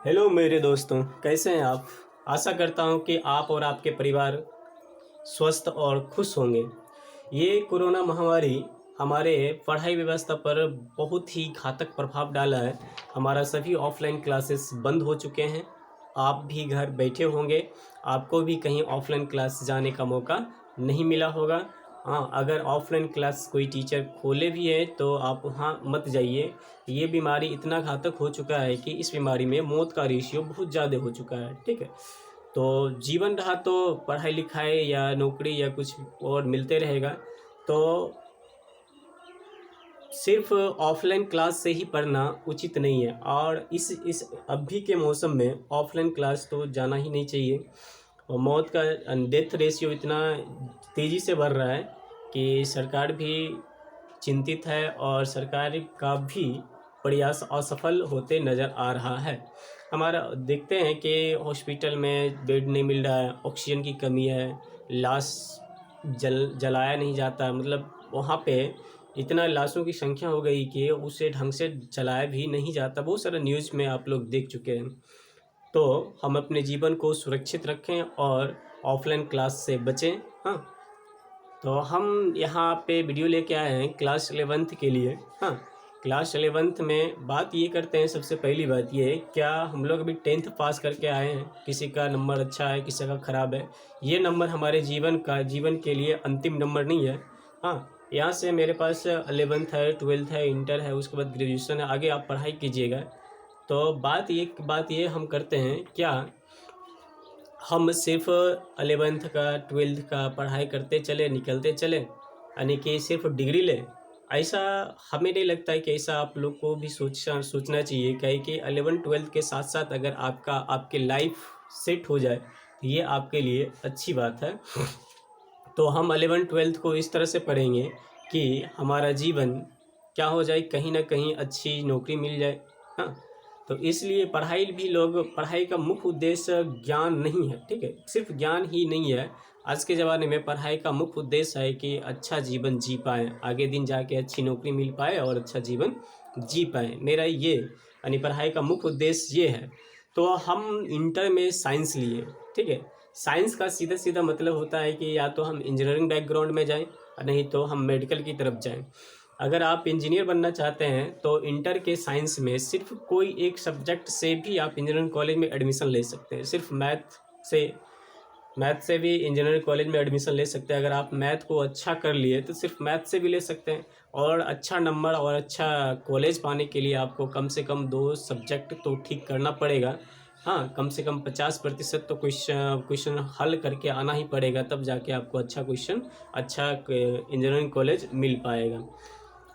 Hello मेरे दोस्तों, कैसे हैं आप। आशा करता हूं कि आप और आपके परिवार स्वस्थ और खुश होंगे। ये कोरोना महामारी हमारे पढ़ाई व्यवस्था पर बहुत ही घातक प्रभाव डाला है। हमारा सभी ऑफलाइन क्लासेस बंद हो चुके हैं। आप भी घर बैठे होंगे, आपको भी कहीं ऑफलाइन क्लास जाने का मौका नहीं मिला होगा। हाँ, अगर ऑफलाइन क्लास कोई टीचर खोले भी है तो आप वहाँ मत जाइए। ये बीमारी इतना घातक हो चुका है कि इस बीमारी में मौत का रेशियो बहुत ज़्यादा हो चुका है। ठीक है, तो जीवन रहा तो पढ़ाई लिखाई या नौकरी या कुछ और मिलते रहेगा। तो सिर्फ ऑफलाइन क्लास से ही पढ़ना उचित नहीं है, और इस अभी के मौसम में ऑफलाइन क्लास तो जाना ही नहीं चाहिए। और मौत का डेथ रेशियो इतना तेज़ी से बढ़ रहा है कि सरकार भी चिंतित है और सरकार का भी प्रयास असफल होते नज़र आ रहा है। हमारा देखते हैं कि हॉस्पिटल में बेड नहीं मिल रहा है, ऑक्सीजन की कमी है, लाश जलाया नहीं जाता। मतलब वहाँ पे इतना लाशों की संख्या हो गई कि उसे ढंग से जलाया भी नहीं जाता। बहुत सारा न्यूज़ में आप लोग देख चुके हैं। तो हम अपने जीवन को सुरक्षित रखें और ऑफलाइन क्लास से बचें। हाँ, तो हम यहाँ पे वीडियो लेके आए हैं क्लास 11th के लिए। हाँ, क्लास 11th में बात ये करते हैं। सबसे पहली बात ये, क्या हम लोग अभी 10th पास करके आए हैं, किसी का नंबर अच्छा है किसी का ख़राब है, ये नंबर हमारे जीवन के लिए अंतिम नंबर नहीं है। हाँ, यहाँ से मेरे पास 11th है, 12th है, इंटर है, उसके बाद ग्रेजुएशन है, आगे आप पढ़ाई कीजिएगा। तो बात ये हम करते हैं, क्या हम सिर्फ 11th का 12th का पढ़ाई करते चले निकलते चले, यानी कि सिर्फ डिग्री ले। ऐसा हमें नहीं लगता है कि ऐसा आप लोग को भी सोचना चाहिए। क्या कि 11 12 के साथ साथ अगर आपके लाइफ सेट हो जाए तो ये आपके लिए अच्छी बात है। तो हम 11 12 को इस तरह से पढ़ेंगे कि हमारा जीवन क्या हो जाए, कहीं ना कहीं अच्छी नौकरी मिल जाए। हाँ, तो इसलिए पढ़ाई का मुख्य उद्देश्य ज्ञान नहीं है। ठीक है, सिर्फ ज्ञान ही नहीं है। आज के ज़माने में पढ़ाई का मुख्य उद्देश्य है कि अच्छा जीवन जी पाएँ, आगे दिन जाके अच्छी नौकरी मिल पाए और अच्छा जीवन जी पाएँ। मेरा ये यानी पढ़ाई का मुख्य उद्देश्य ये है। तो हम इंटर में साइंस लिए। ठीक है, साइंस का सीधा सीधा मतलब होता है कि या तो हम इंजीनियरिंग बैकग्राउंड में जाएं, नहीं तो हम मेडिकल की तरफ जाएं। अगर आप इंजीनियर बनना चाहते हैं तो इंटर के साइंस में सिर्फ कोई एक सब्जेक्ट से भी आप इंजीनियरिंग कॉलेज में एडमिशन ले सकते हैं। सिर्फ मैथ से भी इंजीनियरिंग कॉलेज में एडमिशन ले सकते हैं। अगर आप मैथ को अच्छा कर लिए तो सिर्फ मैथ से भी ले सकते हैं। और अच्छा नंबर और अच्छा कॉलेज पाने के लिए आपको कम से कम 2 सब्जेक्ट तो ठीक करना पड़ेगा। हाँ, कम से कम 50% तो क्वेश्चन हल करके आना ही पड़ेगा, तब जाके आपको अच्छा इंजीनियरिंग कॉलेज मिल पाएगा।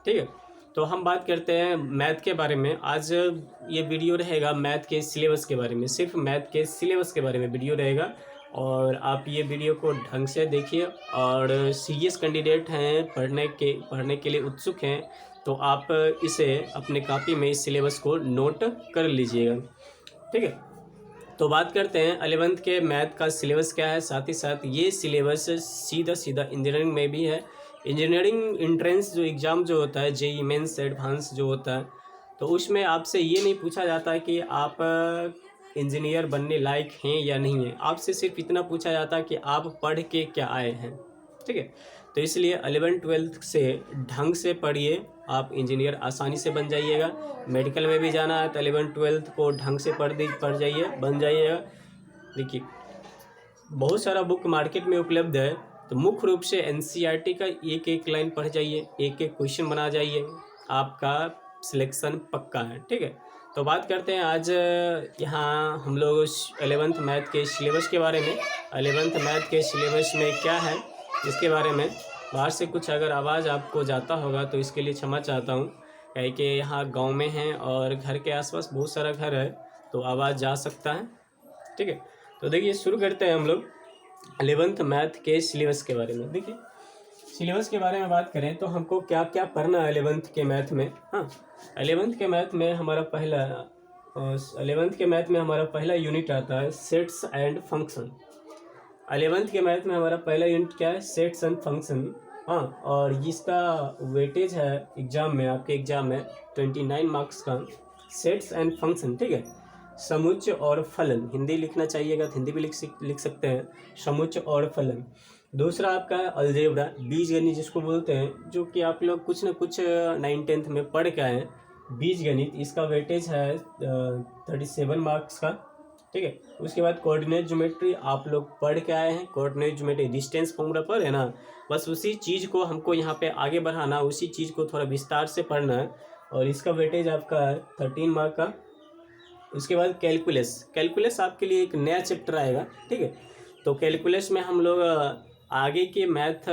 ठीक है, तो हम बात करते हैं मैथ के बारे में। आज ये वीडियो रहेगा मैथ के सिलेबस के बारे में, सिर्फ मैथ के सिलेबस के बारे में वीडियो रहेगा। और आप ये वीडियो को ढंग से देखिए, और सीरियस कैंडिडेट हैं, पढ़ने के लिए उत्सुक हैं, तो आप इसे अपने कॉपी में इस सिलेबस को नोट कर लीजिएगा। ठीक है, तो बात करते हैं 11th के मैथ का सिलेबस क्या है। साथ ही साथ ये सिलेबस सीधा सीधा इंजीनियरिंग में भी है। इंजीनियरिंग एंट्रेंस जो एग्ज़ाम जो होता है, जेईई मेंस एडवांस जो होता है, तो उसमें आपसे ये नहीं पूछा जाता है कि आप इंजीनियर बनने लायक हैं या नहीं हैं। आपसे सिर्फ इतना पूछा जाता है कि आप पढ़ के क्या आए हैं। ठीक है, तो इसलिए 11 12 से ढंग से पढ़िए, आप इंजीनियर आसानी से बन जाइएगा। मेडिकल में भी जाना है तो 11 12 को ढंग से पढ़ जाइए, बन जाइएगा। देखिए, बहुत सारा बुक मार्केट में उपलब्ध है, तो मुख्य रूप से एनसीईआरटी का एक एक लाइन पढ़ जाइए, एक एक क्वेश्चन बना जाइए, आपका सिलेक्शन पक्का है। ठीक है, तो बात करते हैं आज यहाँ हम लोग 11th मैथ के सिलेबस के बारे में। 11th मैथ के सिलेबस में क्या है इसके बारे में। बाहर से कुछ अगर आवाज़ आपको जाता होगा तो इसके लिए क्षमा चाहता हूँ, क्या कि यहाँ गांव में हैं और घर के आसपास बहुत सारा घर है, तो आवाज़ जा सकता है। ठीक है, तो देखिए शुरू करते हैं हम लोग 11th मैथ के सिलेबस के बारे में। देखिए, सिलेबस के बारे में बात करें तो हमको क्या क्या पढ़ना है 11th के मैथ में। हाँ, 11th के मैथ में हमारा पहला यूनिट आता है सेट्स एंड फंक्शन। 11th के मैथ में हमारा पहला यूनिट क्या है, सेट्स एंड फंक्शन। हाँ, और इसका वेटेज है एग्जाम में, आपके एग्जाम में 29 मार्क्स का, सेट्स एंड फंक्शन। ठीक है, समुच्च और फलन, हिंदी लिखना चाहिएगा तो हिंदी भी लिख सकते हैं, समुच्च और फलन। दूसरा आपका है अलजेब्रा, बीजगणित जिसको बोलते हैं, जो कि आप लोग कुछ न कुछ 9th-10th में पढ़ के आए हैं। बीजगणित, इसका वेटेज है 37 मार्क्स का, ठीक है। उसके बाद कोऑर्डिनेट ज्योमेट्री आप लोग पढ़ के आए हैं, कोऑर्डिनेट ज्योमेट्री डिस्टेंस फॉर्मूला पर है ना, बस उसी चीज़ को हमको यहाँ पे आगे बढ़ाना, उसी चीज़ को थोड़ा विस्तार से पढ़ना है, और इसका वेटेज आपका है 13 मार्क का। उसके बाद कैलकुलस, कैलकुलस आपके लिए एक नया चैप्टर आएगा, ठीक है। तो कैलकुलस में हम लोग आगे के मैथ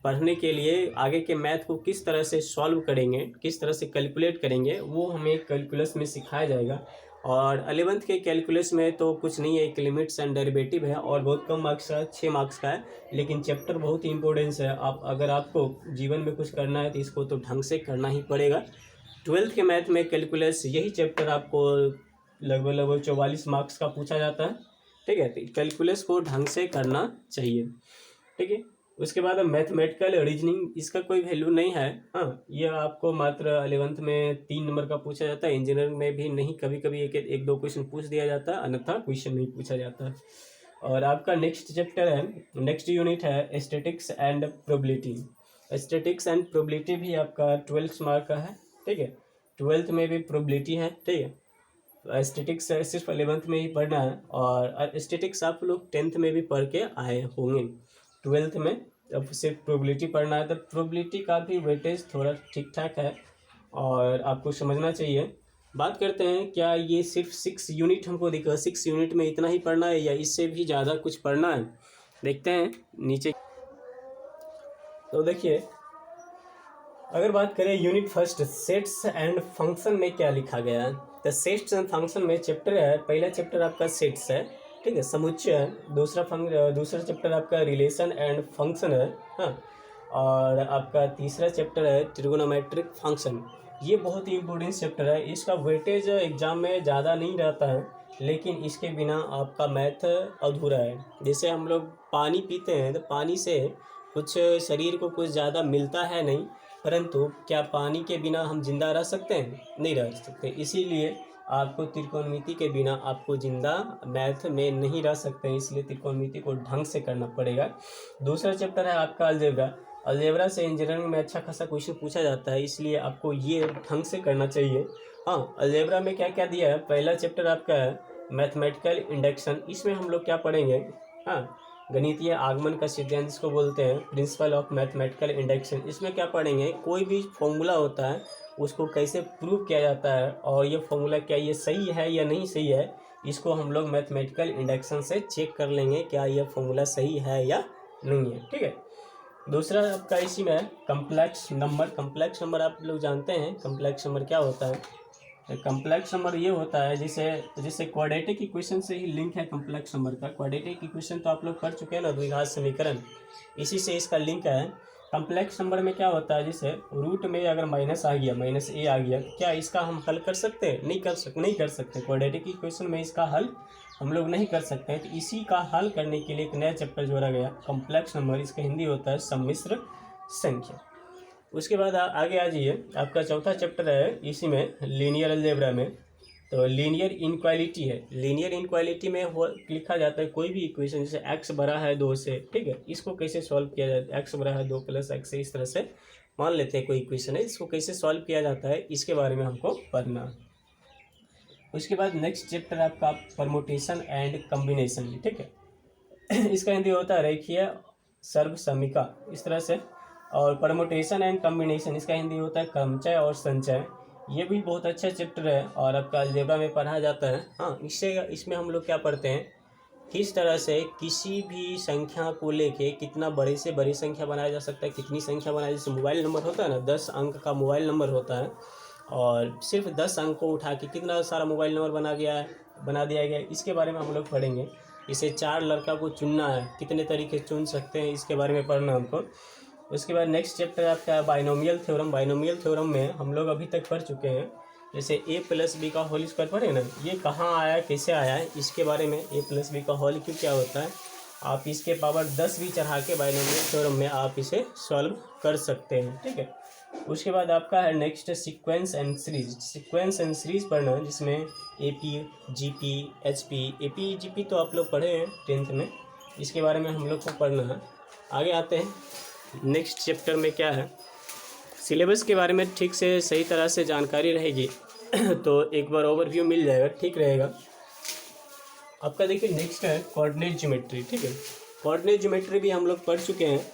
पढ़ने के लिए, आगे के मैथ को किस तरह से सॉल्व करेंगे, किस तरह से कैलकुलेट करेंगे, वो हमें कैलकुलस में सिखाया जाएगा। और 11th के कैलकुलस में तो कुछ नहीं है, एक लिमिट्स एंड डेरिवेटिव है, और बहुत कम मार्क्स का, 6 मार्क्स का है, लेकिन चैप्टर बहुत ही इंपॉर्टेंस है। आप अगर आपको जीवन में कुछ करना है तो इसको तो ढंग से करना ही पड़ेगा। 12th के मैथ में कैलकुलस, यही चैप्टर आपको लगभग 44 मार्क्स का पूछा जाता है, ठीक है। तो कैलकुलस को ढंग से करना चाहिए, ठीक है। उसके बाद मैथमेटिकल रीजनिंग, इसका कोई वैल्यू नहीं है, हाँ, ये आपको मात्र 11th में 3 नंबर का पूछा जाता है, इंजीनियरिंग में भी नहीं, कभी कभी एक दो क्वेश्चन पूछ दिया जाता है, अन्यथा क्वेश्चन नहीं पूछा जाता है। और आपका नेक्स्ट चैप्टर है, नेक्स्ट यूनिट है statics and probability. Statics and probability भी आपका 12 मार्क का है, ठीक है। 12th में भी प्रोबेबिलिटी है, ठीक है। स्टैटिक्स सिर्फ 11th में ही पढ़ना है, और स्टैटिक्स आप लोग 10th में भी पढ़ के आए होंगे। 12th में अब सिर्फ प्रोबेबिलिटी पढ़ना है, तो प्रोबेबिलिटी का भी वेटेज थोड़ा ठीक ठाक है, और आपको समझना चाहिए। बात करते हैं, क्या ये सिर्फ 6 यूनिट हमको दिखा, 6 यूनिट में इतना ही पढ़ना है या इससे भी ज़्यादा कुछ पढ़ना है? देखते हैं नीचे। तो देखिए, अगर बात करें unit first sets and function में क्या लिखा गया है, तो सेट्स एंड फंक्शन में चैप्टर है, पहला चैप्टर आपका सेट्स है, ठीक है, समुच्चय है। दूसरा चैप्टर आपका रिलेशन एंड फंक्शन है, हाँ। और आपका तीसरा चैप्टर है ट्रिगोनोमेट्रिक फंक्शन। ये बहुत ही इंपॉर्टेंट चैप्टर है, इसका वेटेज एग्जाम में ज़्यादा नहीं रहता है, लेकिन इसके बिना आपका मैथ अधूरा है। जैसे हम लोग पानी पीते हैं, तो पानी से कुछ शरीर को कुछ ज़्यादा मिलता है नहीं, परंतु क्या पानी के बिना हम जिंदा रह सकते हैं? नहीं रह सकते। इसीलिए आपको त्रिकोणमिति के बिना आपको जिंदा मैथ में नहीं रह सकते, इसलिए त्रिकोणमिति को ढंग से करना पड़ेगा। दूसरा चैप्टर है आपका अलजेब्रा। अलजेब्रा से इंजीनियरिंग में अच्छा खासा क्वेश्चन पूछा जाता है, इसलिए आपको ये ढंग से करना चाहिए। हाँ, अलजेब्रा में क्या क्या दिया है, पहला चैप्टर आपका है मैथमेटिकल इंडक्शन। इसमें हम लोग क्या पढ़ेंगे, हाँ, गणितीय आगमन का सिद्धांत जिसको बोलते हैं, प्रिंसिपल ऑफ मैथमेटिकल इंडक्शन। इसमें क्या पढ़ेंगे, कोई भी फॉर्मूला होता है उसको कैसे प्रूव किया जाता है, और ये फॉर्मूला क्या ये सही है या नहीं सही है, इसको हम लोग मैथमेटिकल इंडक्शन से चेक कर लेंगे क्या ये फॉर्मूला सही है या नहीं है, ठीक है। दूसरा आपका इसी में कम्प्लेक्स नंबर। कम्प्लेक्स नंबर आप लोग जानते हैं कम्प्लेक्स नंबर क्या होता है। कम्प्लेक्स नंबर ये होता है जैसे क्वाड्रेटिक इक्वेशन से ही लिंक है कम्प्लेक्स नंबर का। क्वाड्रेटिक इक्वेशन तो आप लोग पढ़ चुके हैं ना, द्विघात समीकरण, इसी से इसका लिंक है। कम्प्लेक्स नंबर में क्या होता है, जैसे रूट में अगर माइनस आ गया, माइनस ए आ गया, क्या इसका हम हल कर सकते हैं? नहीं कर सकते। क्वाड्रेटिक इक्वेशन में इसका हल हम लोग नहीं कर सकते हैं। तो इसी का हल करने के लिए एक नया चैप्टर जोड़ा गया, कम्प्लेक्स नंबर। इसका हिंदी होता है सम्मिश्र संख्या। उसके बाद आगे आ जाइए, आपका चौथा चैप्टर है इसी में लीनियर अलजेब्रा में, तो लीनियर इनक्वालिटी है। लीनियर इनक्वालिटी में लिखा जाता है कोई भी इक्वेशन, जैसे x बड़ा है 2 से, ठीक है, इसको कैसे सॉल्व किया जाता है, x बड़ा है 2 + x से, इस तरह से मान लेते हैं कोई इक्वेशन है, इसको कैसे सॉल्व किया जाता है, इसके बारे में हमको पढ़ना। उसके बाद नेक्स्ट चैप्टर आपका परमुटेशन एंड कम्बिनेशन, ठीक है। इसका हिंदी होता है रेखीय सर्वसमीका, इस तरह से। और परमुटेशन एंड कम्बिनेशन, इसका हिंदी होता है क्रमचय और संचय। ये भी बहुत अच्छा चैप्टर है और आपका अलजेब्रा में पढ़ा जाता है। हाँ, इसमें हम लोग क्या पढ़ते हैं, किस तरह से किसी भी संख्या को लेके कितना बड़े से बड़ी संख्या बनाया जा सकता है, कितनी संख्या बनाया, जैसे मोबाइल नंबर होता है ना, 10 अंक का मोबाइल नंबर होता है, और सिर्फ 10 अंक को उठा के कितना सारा मोबाइल नंबर बना दिया गया, इसके बारे में हम लोग पढ़ेंगे। इसे 4 लड़का को चुनना है, कितने तरीके चुन सकते हैं, इसके बारे में पढ़ना हमको। उसके बाद नेक्स्ट चैप्टर आपका है बाइनोमियल थ्योरम। बाइनोमियल थ्योरम में हम लोग अभी तक पढ़ चुके हैं, जैसे a+b का होल स्क्वायर पढ़े ना, ये कहाँ आया, कैसे आया है, इसके बारे में। a+b का होल क्यों क्या होता है, आप इसके पावर 10 भी चढ़ा के बाइनोमियल थ्योरम में आप इसे सॉल्व कर सकते हैं, ठीक है। उसके बाद आपका है next sequence and series. Sequence and series पढ़ना है, जिसमें AP, GP, HP। AP GP तो आप लोग पढ़े हैं 10th में, इसके बारे में हम लोग को पढ़ना है। आगे आते हैं नेक्स्ट चैप्टर में क्या है, सिलेबस के बारे में ठीक से सही तरह से जानकारी रहेगी तो एक बार ओवरव्यू मिल जाएगा, ठीक रहेगा आपका। देखिए नेक्स्ट है कोऑर्डिनेट ज्योमेट्री, ठीक है। कोऑर्डिनेट ज्योमेट्री भी हम लोग पढ़ चुके हैं।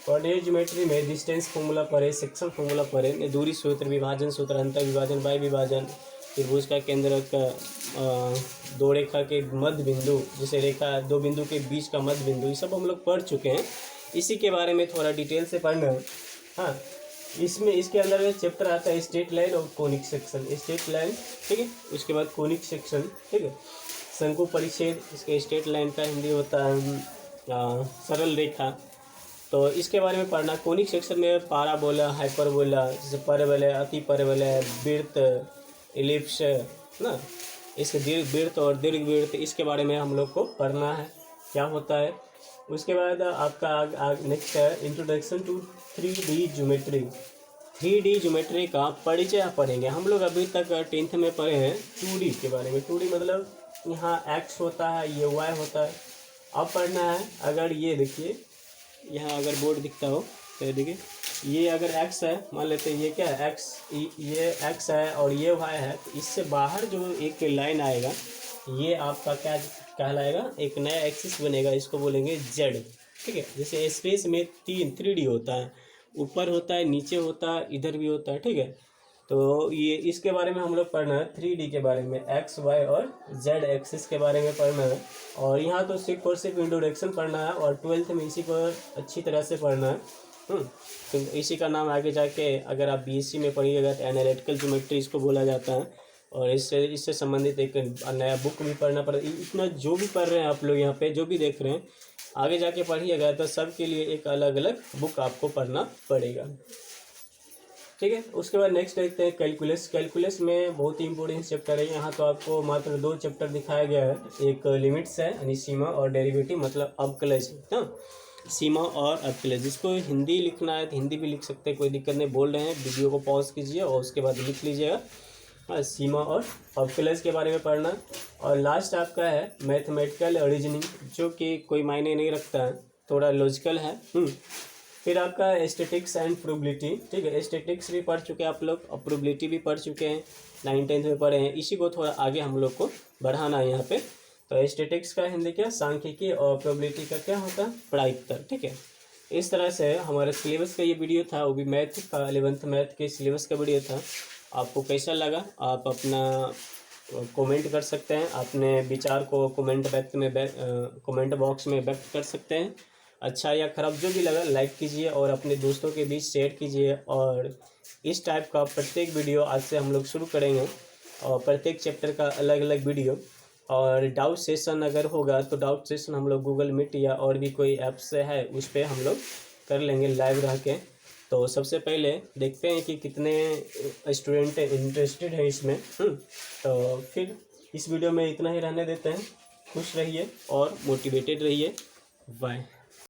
कोऑर्डिनेट ज्योमेट्री में डिस्टेंस फॉर्मूला पढ़े, सेक्शन फॉर्मूला पढ़े, दूरी सूत्र, विभाजन सूत्र, अंतर विभाजन, बाह्य विभाजन, त्रिभुज का केंद्र का दो रेखा के मध्य बिंदु, जैसे रेखा दो बिंदु के बीच का मध्य बिंदु, ये सब हम लोग पढ़ चुके हैं। इसी के बारे में थोड़ा डिटेल से पढ़ना है। हाँ, इसमें इसके अंदर चैप्टर आता है स्ट्रेट लाइन और कोनिक सेक्शन। स्ट्रेट लाइन, ठीक है, उसके बाद कोनिक सेक्शन, ठीक है, शंकु परिच्छेद, इसके स्ट्रेट लाइन का हिंदी होता है सरल रेखा। तो इसके बारे में पढ़ना। कोनिक सेक्शन में पाराबोला, हाइपरबोला, जैसे परवलय, अति परवलय, वृत्त, इलिप्स ना, इसके वृत्त और दीर्घवृत्त, इसके बारे में हम लोग को पढ़ना है क्या होता है। उसके बाद आपका नेक्स्ट है introduction to 3D geometry. 3D geometry का परिचय पढ़ेंगे। हम लोग अभी तक 10th में पढ़े हैं 2D के बारे में। 2D मतलब यहाँ x होता है, ये y होता है। अब पढ़ना है, अगर ये देखिए यहाँ अगर बोर्ड दिखता हो तो देखिए, ये अगर x है, मान लेते हैं ये क्या है x, ये x है और ये y है, तो इससे बाहर जो एक लाइन आएगा ये आपका क्या कहलाएगा, एक नया एक्सिस बनेगा, इसको बोलेंगे z, ठीक है। जैसे स्पेस में 3D होता है, ऊपर होता है, नीचे होता है, इधर भी होता है, ठीक है। तो ये इसके बारे में हम लोग पढ़ना है, 3D के बारे में, x, y और z एक्सिस के बारे में पढ़ना है। और यहाँ तो सिर्फ और सिर्फ इंट्रोडक्शन पढ़ना है, और 12th में इसी को अच्छी तरह से पढ़ना है। तो इसी का नाम आगे जाके अगर आप BSc में पढ़िएगा तो एनालिटिकल ज्योमेट्री इसको बोला जाता है। और इससे संबंधित एक नया बुक भी पढ़ना पड़ेगा। इतना जो भी पढ़ रहे हैं आप लोग यहाँ पे, जो भी देख रहे हैं, आगे जाके पढ़िएगा तो सबके लिए एक अलग अलग बुक आपको पढ़ना पड़ेगा, ठीक है। उसके बाद नेक्स्ट देखते हैं कैलकुलस। कैलकुलस में बहुत ही इंपॉर्टेंट चैप्टर है। यहाँ तो आपको मात्र 2 चैप्टर दिखाया गया है, एक लिमिट्स है यानी सीमा, और डेरिवेटिव मतलब अवकलज, हाँ, सीमा और अवकलज। जिसको हिंदी लिखना है तो हिंदी भी लिख सकते हैं, कोई दिक्कत नहीं। बोल रहे हैं, वीडियो को पॉज कीजिए और उसके बाद लिख लीजिएगा। हाँ, सीमा और अवकलज के बारे में पढ़ना। और लास्ट आपका है मैथमेटिकल रीजनिंग, जो कि कोई मायने नहीं रखता है, थोड़ा लॉजिकल है। फिर आपका स्टैटिक्स एंड प्रोबेबिलिटी, ठीक है। स्टैटिक्स भी पढ़ चुके हैं आप लोग और प्रोबेबिलिटी भी पढ़ चुके हैं, 9th-10th में पढ़े हैं। इसी को थोड़ा आगे हम लोग को बढ़ाना है यहाँ पे। तो स्टैटिक्स का हिंदी क्या, सांख्यिकी, और प्रोबेबिलिटी का क्या होता है, प्रायिकता, ठीक है। इस तरह से हमारे सिलेबस का ये वीडियो था, वो भी मैथ का 11th मैथ के सिलेबस का वीडियो था। आपको कैसा लगा आप अपना कमेंट कर सकते हैं, अपने विचार को कमेंट बॉक्स में व्यक्त कर सकते हैं। अच्छा या ख़राब जो भी लगा लाइक कीजिए और अपने दोस्तों के बीच शेयर कीजिए। और इस टाइप का प्रत्येक वीडियो आज से हम लोग शुरू करेंगे, और प्रत्येक चैप्टर का अलग अलग वीडियो। और डाउट सेशन अगर होगा तो डाउट सेशन हम लोग गूगल मीट या और भी कोई ऐप से है उस पर हम लोग कर लेंगे लाइव रह के। तो सबसे पहले देखते हैं कि कितने स्टूडेंट इंटरेस्टेड है इसमें। तो फिर इस वीडियो में इतना ही रहने देते हैं। खुश रहिए और मोटिवेटेड रहिए। बाय।